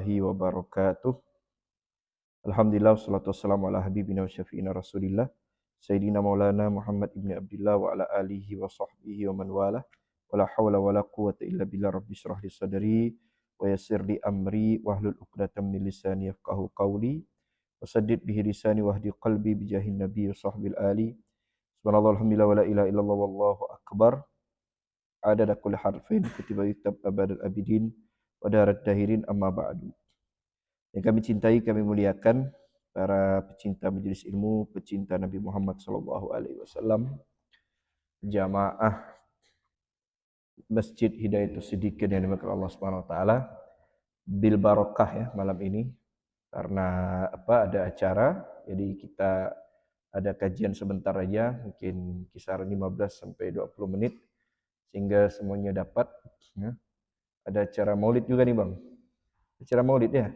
warahmatullahi wabarakatuh. Alhamdulillah wassalatu wassalamu ala habibina wa syafi'ina Rasulillah Sayyidina Maulana Muhammad ibn Abdullah wa ala alihi wa sahbihi wa man wala wala hawla wala quwwata illa billah rabbi syrah li sadri wa yassir li amri wahlul 'uqdatam min lisani yafqahu qawli wasaddid bihi lisani wahdi qalbi bijahin nabi wa sahbil ali subhanallah alhamdulillah wa la ilaha illallah wallahu akbar adada kulli harfin kutiba yuktab abadal abidin wa darat dahirin amma ba'du. Yang kami cintai, kami muliakan para pecinta majelis ilmu, pecinta Nabi Muhammad SAW, jamaah Masjid Hidayatus Siddiqin yang dimaksud Allah Subhanahu wa taala bil barokah ya malam ini. Karena ada acara, jadi kita ada kajian sebentar aja, mungkin kisaran 15 sampai 20 menit sehingga semuanya dapat ya. Ada acara Maulid juga nih, Bang. Acara Maulid ya?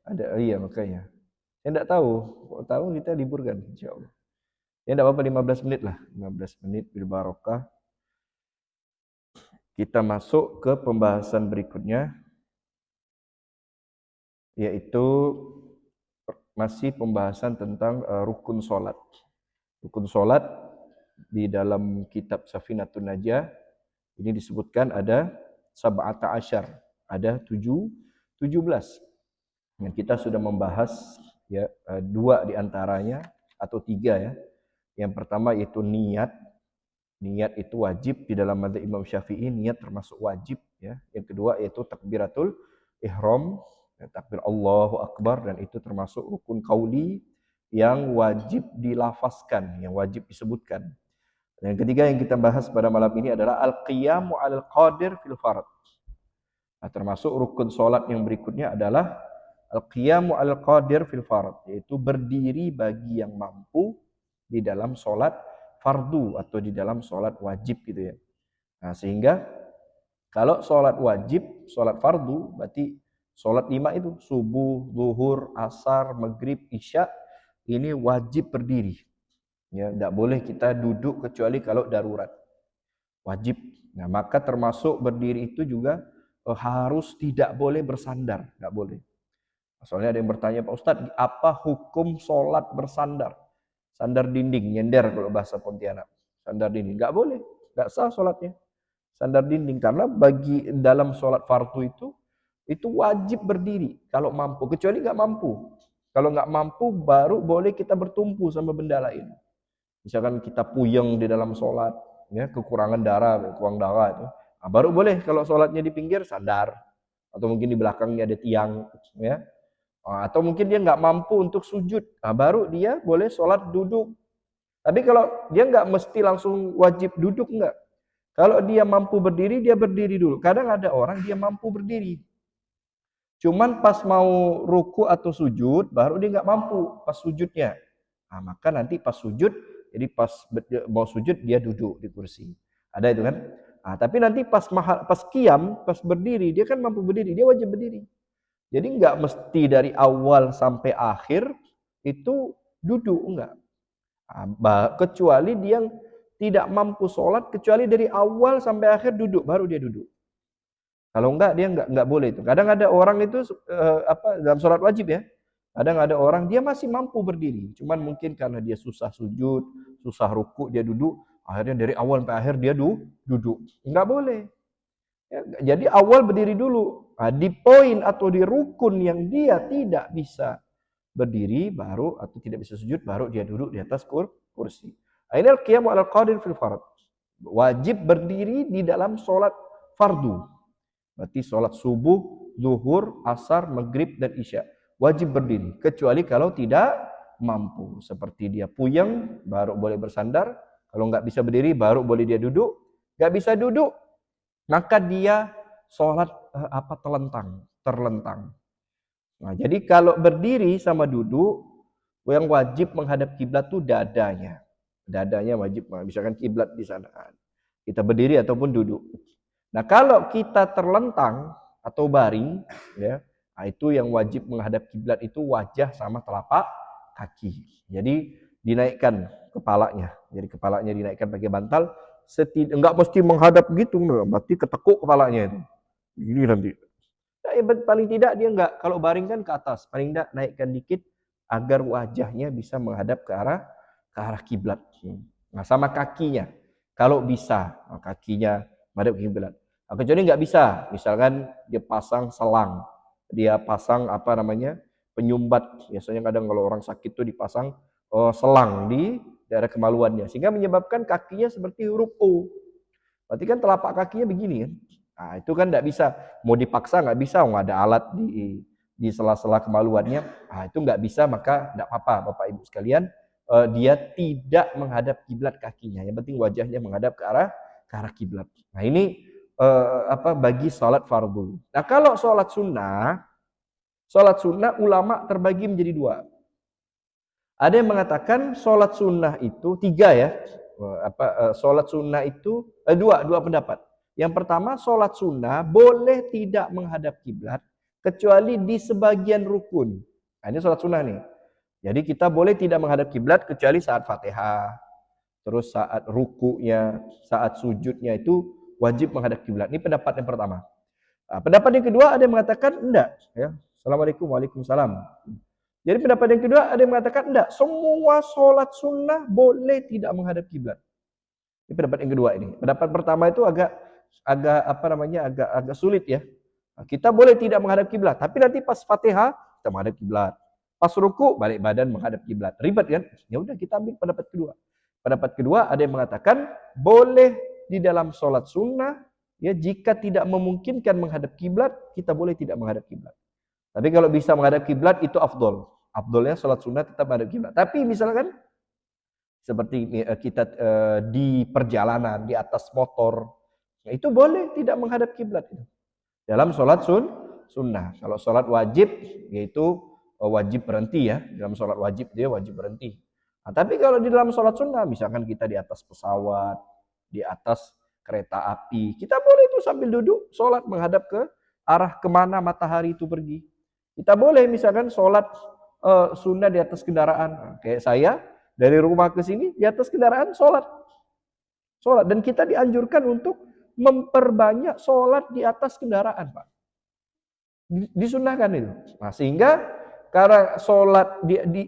Ada, iya makanya. Saya enggak tahu, kalau tahu kita liburkan insyaallah. Ya enggak apa-apa 15 menit lah, 15 menit bil barokah. Kita masuk ke pembahasan berikutnya, yaitu masih pembahasan tentang rukun salat. Rukun salat di dalam kitab Safinatun Najah ini disebutkan ada sab'ata asyar, ada 17. Dan kita sudah membahas ya dua di antaranya atau tiga ya. Yang pertama yaitu niat. Niat itu wajib di dalam mazhab Imam Syafi'i, niat termasuk wajib ya. Yang kedua yaitu takbiratul ihram, ya, takbir Allahu Akbar, dan itu termasuk rukun qauli yang wajib dilafazkan, yang wajib disebutkan. Dan yang ketiga yang kita bahas pada malam ini adalah al-qiyamu 'alal qadir fil fard. Nah, termasuk rukun salat yang berikutnya adalah al-qiyamu 'alal qadir fil fard, yaitu berdiri bagi yang mampu di dalam salat fardu atau di dalam salat wajib gitu ya. Nah, sehingga kalau salat wajib, salat fardu berarti salat 5 itu subuh, zuhur, asar, maghrib, isya ini wajib berdiri. Ya, enggak boleh kita duduk kecuali kalau darurat. Wajib. Nah, maka termasuk berdiri itu juga harus tidak boleh bersandar, enggak boleh. Soalnya ada yang bertanya, Pak Ustadz, apa hukum sholat bersandar? Sandar dinding, nyender kalau bahasa Pontianak. Sandar dinding, enggak boleh, enggak sah sholatnya. Sandar dinding, karena bagi dalam sholat fardu itu wajib berdiri kalau mampu, kecuali enggak mampu. Kalau enggak mampu, baru boleh kita bertumpu sama benda lain. Misalkan kita puyeng di dalam sholat, ya, kekurangan darah, kurang darah itu, nah, baru boleh kalau sholatnya di pinggir sandar, atau mungkin di belakangnya ada tiang, ya. Atau mungkin dia nggak mampu untuk sujud, nah, baru dia boleh sholat duduk. Tapi kalau dia nggak mesti langsung wajib duduk, nggak. Kalau dia mampu berdiri, dia berdiri dulu. Kadang ada orang dia mampu berdiri, cuman pas mau ruku atau sujud, baru dia nggak mampu pas sujudnya. Nah, maka nanti pas sujud, jadi pas mau sujud dia duduk di kursi. Ada itu kan? Nah, tapi nanti pas qiyam, pas berdiri, dia kan mampu berdiri, dia wajib berdiri. Jadi enggak mesti dari awal sampai akhir itu duduk, enggak. Kecuali dia tidak mampu sholat, kecuali dari awal sampai akhir duduk, baru dia duduk. Kalau enggak, dia enggak boleh itu. Kadang ada orang itu dalam sholat wajib ya, kadang ada orang dia masih mampu berdiri, cuman mungkin karena dia susah sujud, susah ruku, dia duduk, akhirnya dari awal sampai akhir dia duduk. Enggak boleh. Ya, jadi awal berdiri dulu. Nah, di poin atau di rukun yang dia tidak bisa berdiri baru atau tidak bisa sujud, baru dia duduk di atas kursi. Nah, ini al-qiyamu 'alal qadir fil fard. Wajib berdiri di dalam sholat fardu. Berarti sholat subuh, zuhur, asar, maghrib, dan isya. Wajib berdiri. Kecuali kalau tidak mampu. Seperti dia puyeng, baru boleh bersandar. Kalau nggak bisa berdiri, baru boleh dia duduk. Nggak bisa duduk, maka dia sholat terlentang. Nah, jadi kalau berdiri sama duduk, yang wajib menghadap kiblat tuh dadanya. Dadanya wajib, misalkan kiblat di sana. Kita berdiri ataupun duduk. Nah, kalau kita terlentang atau baring, ya, nah itu yang wajib menghadap kiblat itu wajah sama telapak kaki. Jadi dinaikkan kepalanya. Jadi kepalanya dinaikkan pakai bantal. Enggak mesti menghadap gitu, berarti ketekuk kepalanya itu. Ini nanti. paling tidak dia enggak, kalau baring kan ke atas, paling tidak naikkan dikit agar wajahnya bisa menghadap ke arah kiblat. Nah, sama kakinya. Kalau bisa, kakinya menghadap ke kiblat. Nah, kecuali nggak bisa, misalkan dia pasang selang, dia pasang apa namanya penyumbat. Biasanya kadang kalau orang sakit tuh dipasang selang di daerah kemaluannya, sehingga menyebabkan kakinya seperti huruf O. Berarti kan telapak kakinya begini kan. Nah, itu kan nggak bisa, mau dipaksa nggak bisa, nggak ada alat di sela-sela kemaluannya. Nah, itu nggak bisa, maka nggak apa-apa Bapak Ibu sekalian, dia tidak menghadap kiblat kakinya. Yang penting wajahnya menghadap ke arah kiblat. Nah, ini bagi sholat fardu. Nah, kalau sholat sunnah ulama terbagi menjadi dua. Ada yang mengatakan sholat sunnah itu tiga ya. Sholat sunnah itu dua pendapat. Yang pertama, sholat sunnah boleh tidak menghadap kiblat kecuali di sebagian rukun. Nah, ini sholat sunnah nih. Jadi kita boleh tidak menghadap kiblat kecuali saat Fatihah, terus saat rukunya, saat sujudnya itu wajib menghadap kiblat. Ini pendapat yang pertama. Nah, pendapat yang kedua ada yang mengatakan enggak. Ya. Assalamualaikum, waalaikumsalam. Jadi pendapat yang kedua ada yang mengatakan enggak, semua sholat sunnah boleh tidak menghadap kiblat. Ini pendapat yang kedua ini. Pendapat pertama itu agak sulit ya. Kita boleh tidak menghadap kiblat, tapi nanti pas Fatihah kita menghadap kiblat. Pas ruku balik badan menghadap kiblat. Ribet kan? Ya udah kita ambil pendapat kedua. Pendapat kedua ada yang mengatakan boleh di dalam sholat sunnah ya, jika tidak memungkinkan menghadap kiblat, kita boleh tidak menghadap kiblat. Tapi kalau bisa menghadap kiblat itu afdol. Afdolnya sholat sunnah tetap menghadap kiblat. Tapi misalkan seperti kita di perjalanan di atas motor, ya itu boleh tidak menghadap kiblat itu. Dalam sholat sunnah. Kalau sholat wajib, yaitu wajib berhenti ya. Dalam sholat wajib dia wajib berhenti. Nah, tapi kalau di dalam sholat sunnah, misalkan kita di atas pesawat, di atas kereta api, kita boleh itu sambil duduk sholat menghadap ke arah kemana matahari itu pergi. Kita boleh misalkan sholat sunnah di atas kendaraan. Nah, kayak saya dari rumah ke sini di atas kendaraan sholat. Dan kita dianjurkan untuk memperbanyak sholat di atas kendaraan, Pak. Disunahkan itu. Nah, sehingga karena sholat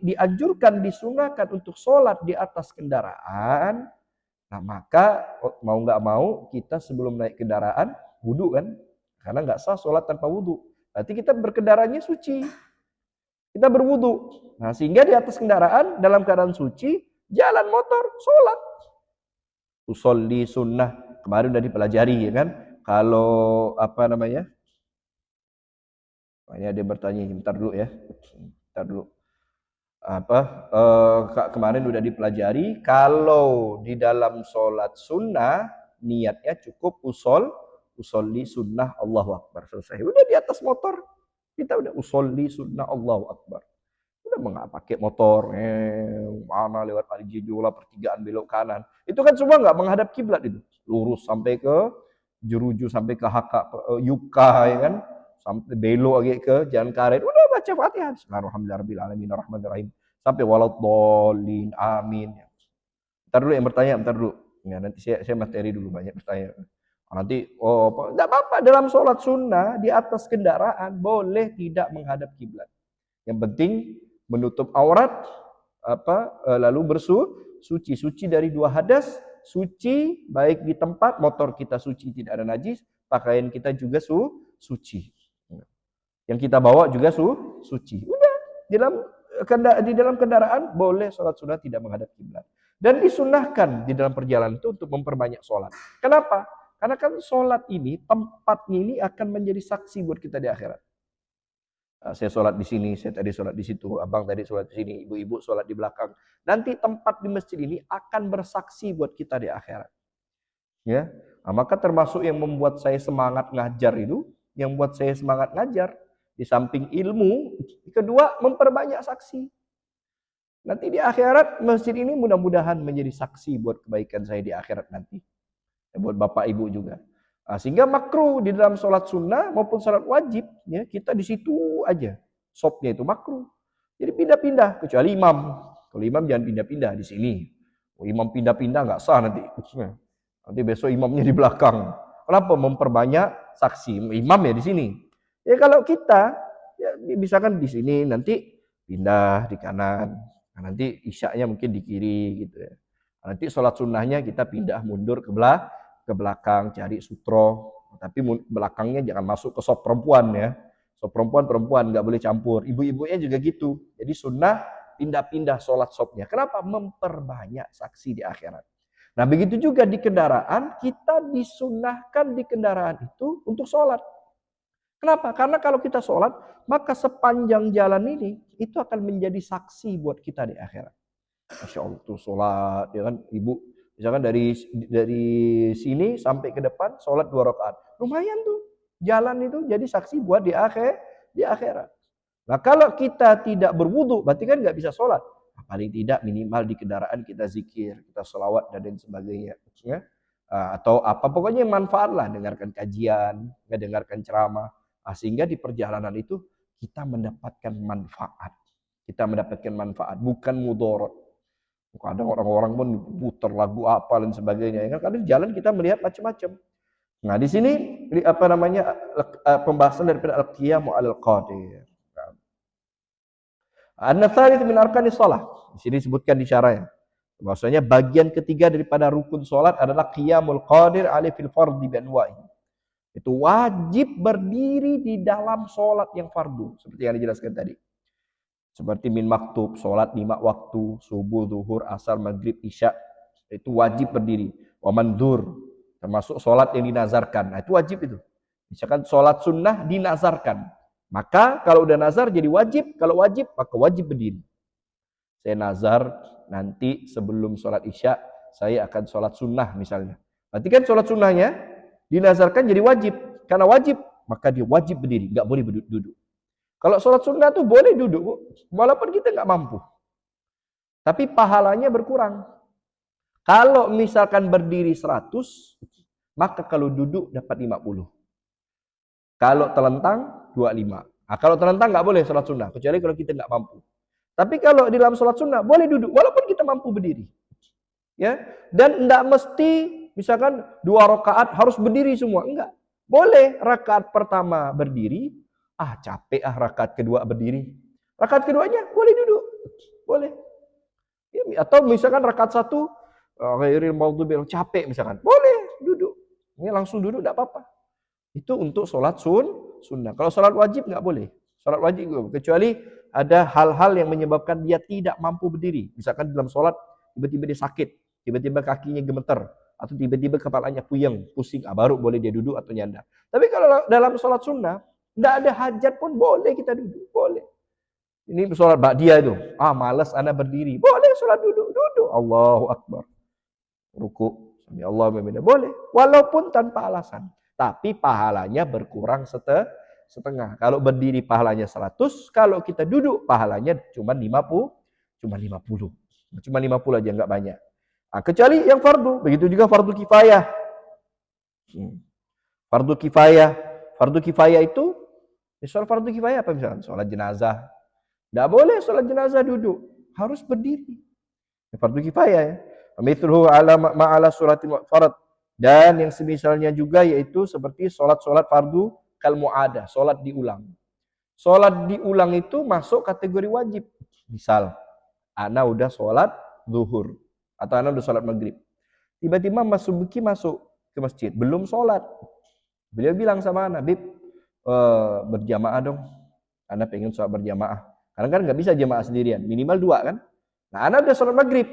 dianjurkan, disunahkan untuk sholat di atas kendaraan, nah maka mau nggak mau kita sebelum naik kendaraan wudu kan, karena nggak sah sholat tanpa wudu. Berarti kita berkendaranya suci, kita berwudu. Nah, sehingga di atas kendaraan dalam keadaan suci, jalan motor, sholat. Usolli sunnah, kemarin udah dipelajari ya kan. Kalau makanya dia bertanya, bentar dulu ya. Bentar dulu. Kemarin udah dipelajari, kalau di dalam sholat sunnah niatnya cukup usolli sunnah Allahu Akbar, selesai. Udah di atas motor kita udah usolli sunnah Allahu Akbar. Udah nggak pakai motor, mana lewat Alijijula pertigaan belok kanan. Itu kan semua nggak menghadap kiblat itu. Lurus sampai ke Jeruju, sampai ke Yuka ya kan. Sampai belok lagi ke Jalan Karet. Udah baca Fatihah. Bismillahirrahmanirrahim. Rahmanirrahim. Sampai waladdallin. Amin. Bentar dulu yang bertanya, bentar dulu. Ya, nanti saya materi dulu banyak bertanya. Nanti enggak apa-apa dalam sholat sunnah di atas kendaraan boleh tidak menghadap kiblat. Yang penting menutup aurat lalu suci dari dua hadas, suci baik di tempat motor kita suci tidak ada najis, pakaian kita juga suci. Yang kita bawa juga suci. Udah di dalam kendaraan boleh sholat sunnah tidak menghadap kiblat. Dan disunahkan di dalam perjalanan itu untuk memperbanyak sholat. Kenapa? Karena kan sholat ini tempatnya ini akan menjadi saksi buat kita di akhirat. Saya sholat di sini, saya tadi sholat di situ, abang tadi sholat di sini, ibu-ibu sholat di belakang. Nanti tempat di masjid ini akan bersaksi buat kita di akhirat. Ya, nah, maka termasuk yang membuat saya semangat ngajar itu, yang membuat saya semangat ngajar di samping ilmu, kedua memperbanyak saksi. Nanti di akhirat masjid ini mudah-mudahan menjadi saksi buat kebaikan saya di akhirat nanti, buat bapak ibu juga. Nah, sehingga makruh di dalam sholat sunnah maupun sholat wajib, ya kita di situ aja, shopnya itu makruh. Jadi pindah-pindah, kecuali imam. Kalau imam jangan pindah-pindah di sini. Imam pindah-pindah nggak sah nanti. Nanti besok imamnya di belakang. Kenapa? Memperbanyak saksi. Imam ya di sini. Ya kalau kita, ya misalkan di sini nanti pindah di kanan, nah, nanti isyaknya mungkin di kiri gitu ya. Nanti sholat sunnahnya kita pindah mundur ke belakang, cari sutro. Tapi belakangnya jangan masuk ke sop perempuan ya. Sop perempuan nggak boleh campur. Ibu-ibunya juga gitu. Jadi sunnah pindah-pindah sholat sopnya. Kenapa? Memperbanyak saksi di akhirat. Nah begitu juga di kendaraan, kita disunnahkan di kendaraan itu untuk sholat. Kenapa? Karena kalau kita sholat, maka sepanjang jalan ini, itu akan menjadi saksi buat kita di akhirat. Masya Allah tuh sholat, ya kan ibu, misalkan dari sini sampai ke depan, sholat 2 rakaat. Lumayan tuh, jalan itu jadi saksi buat di akhirat. Nah kalau kita tidak berwudu, berarti kan nggak bisa sholat. Nah, paling tidak minimal di kendaraan kita zikir, kita sholawat dan lain sebagainya. Ya? Atau apa, pokoknya yang manfaat lah, dengarkan kajian, dengarkan ceramah. Nah, sehingga di perjalanan itu kita mendapatkan manfaat. Kita mendapatkan manfaat, bukan mudorot. Kadang orang-orang pun putar lagu apa dan sebagainya. Ya kan kadang jalan kita melihat macam-macam. Nah, di sini apa namanya pembahasan daripada al-qiyamu al-qadir. An-natsalits min arkanis shalah. Di sini disebutkan di syarahnya. Maksudnya bagian ketiga daripada rukun salat adalah qiyamul qadir alaihi fil fardhi bi anwa'i. Itu wajib berdiri di dalam salat yang fardu seperti yang dijelaskan tadi. Seperti min maktub, salat 5 waktu, subuh, zuhur, asar, maghrib, isya. Itu wajib berdiri. Wa mandur, termasuk salat yang dinazarkan. Nah, itu wajib itu. Misalkan salat sunnah dinazarkan. Maka kalau udah nazar jadi wajib, kalau wajib maka wajib berdiri. Saya nazar nanti sebelum sholat isya saya akan sholat sunnah misalnya. Berarti kan sholat sunnahnya dinazarkan jadi wajib. Karena wajib maka dia wajib berdiri, nggak boleh duduk. Kalau sholat sunnah tuh boleh duduk, walaupun kita nggak mampu. Tapi pahalanya berkurang. Kalau misalkan berdiri 100, maka kalau duduk dapat 50. Kalau telentang 25. Nah, kalau telentang nggak boleh sholat sunnah, kecuali kalau kita nggak mampu. Tapi kalau di dalam sholat sunnah boleh duduk, walaupun kita mampu berdiri. Ya, dan tidak mesti misalkan 2 rakaat harus berdiri semua, enggak. Boleh rakaat pertama berdiri, capek rakaat kedua berdiri. Rakaat keduanya boleh duduk, boleh. Ya, atau misalkan rakaat 1 ghairil maghdubi capek misalkan, boleh duduk. Ini langsung duduk tidak apa-apa. Itu untuk sholat sunnah. Kalau sholat wajib nggak boleh. Sholat wajib kecuali ada hal-hal yang menyebabkan dia tidak mampu berdiri. Misalkan dalam sholat tiba-tiba dia sakit, tiba-tiba kakinya gemeter, atau tiba-tiba kepalanya puyeng, pusing, baru boleh dia duduk atau nyandar. Tapi kalau dalam sholat sunnah, tidak ada hajat pun boleh kita duduk, boleh. Ini sholat ba'diyah itu, malas anak berdiri, boleh sholat duduk, Allahu Akbar. Ruku, sami Allah boleh, walaupun tanpa alasan. Tapi pahalanya berkurang setengah. Kalau berdiri pahalanya 100, kalau kita duduk pahalanya cuma 50, cuma 50. Cuma 50 aja, enggak banyak. Nah, kecuali yang fardu, begitu juga fardu kifayah. Fardu kifayah. Fardu kifayah itu, soal fardu kifayah apa misalkan? Sholat jenazah. Enggak boleh sholat jenazah duduk, harus berdiri. Fardu kifayah ya. Mithluhu ala ma'ala suratin farad. Dan yang semisalnya juga yaitu seperti sholat-sholat fardu kal mu'adah, sholat diulang. Sholat diulang itu masuk kategori wajib. Misal, ana udah sholat zuhur atau ana udah sholat maghrib. Tiba-tiba Mas Subuki masuk ke masjid, belum sholat. Beliau bilang sama ana, Bib, berjamaah dong. Ana pengen sholat berjamaah. Karena kan nggak bisa jamaah sendirian, minimal 2 kan. Nah, ana udah sholat maghrib.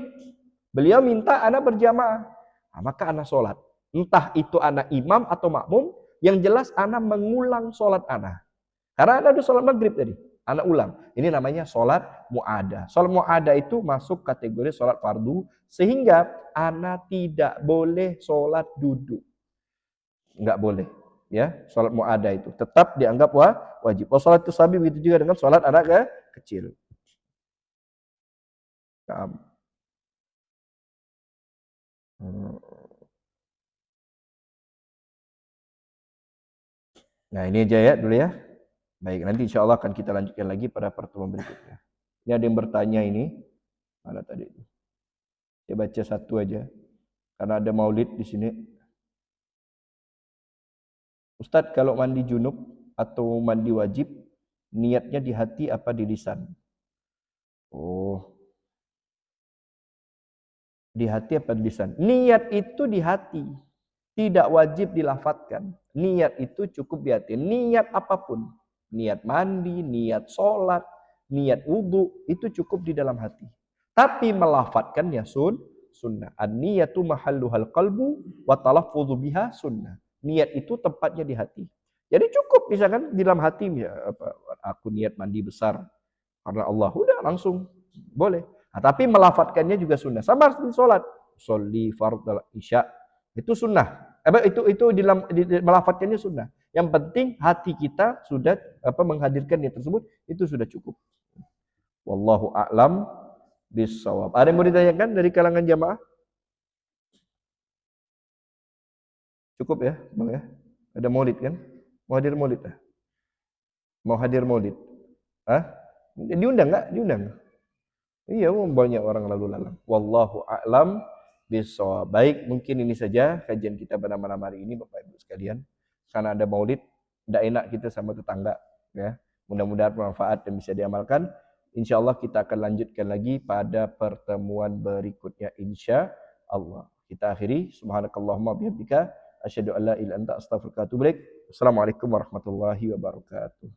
Beliau minta ana berjamaah. Nah, maka ana sholat. Entah itu ana imam atau makmum, yang jelas ana mengulang sholat ana. Karena ana udah sholat maghrib tadi, ana ulang. Ini namanya sholat mu'adah. Sholat mu'adah itu masuk kategori sholat fardu, sehingga ana tidak boleh sholat duduk. Enggak boleh. Ya, sholat mu'adah itu tetap dianggap wajib. Sholat itu sabi begitu juga dengan sholat anak kecil. Nah, ini aja ya dulu ya. Baik, nanti insya Allah akan kita lanjutkan lagi pada pertemuan berikutnya. Ini ada yang bertanya ini. Mana tadi? Saya baca satu aja. Karena ada maulid di sini. Ustadz, kalau mandi junub atau mandi wajib, niatnya di hati apa di lisan? Oh, di hati apa di lisan? Niat itu di hati, tidak wajib dilafadzkan. Niat itu cukup di hati. Niat apapun, niat mandi, niat sholat, niat wudhu, itu cukup di dalam hati. Tapi melafadzkannya sunnah. An-niyatu mahalluhal qalbu wa talaffudzu biha sunnah. Niat itu tempatnya di hati. Jadi cukup misalkan di dalam hati ya, aku niat mandi besar karena Allah, udah langsung boleh. Nah, tapi melafadzkannya juga sunnah. Sama seperti sholat. Sholli fardal isya. Itu sunnah. Melafadzkannya sunnah. Yang penting hati kita sudah menghadirkan niat tersebut, itu sudah cukup. Wallahu a'lam bishawab. Ada yang mau ditanyakan dari kalangan jamaah? Cukup ya, Bang ya? Ada maulid kan? Mau hadir maulid? Mau hadir maulid? Hah? Diundang enggak? Diundang. Iya, banyak orang lalu lalang. Wallahu a'lam bishawab. Baik, mungkin ini saja kajian kita pada malam hari ini Bapak Ibu sekalian. Karena ada maulid, tidak enak kita sama tetangga, ya. Mudah-mudahan bermanfaat dan bisa diamalkan. Insya Allah kita akan lanjutkan lagi pada pertemuan berikutnya insya Allah. Kita akhiri. Subhanakallahumma bihamdika asyhadu an la ilaha illa anta astaghfiruka wa atubu ilaik. Assalamualaikum warahmatullahi wabarakatuh.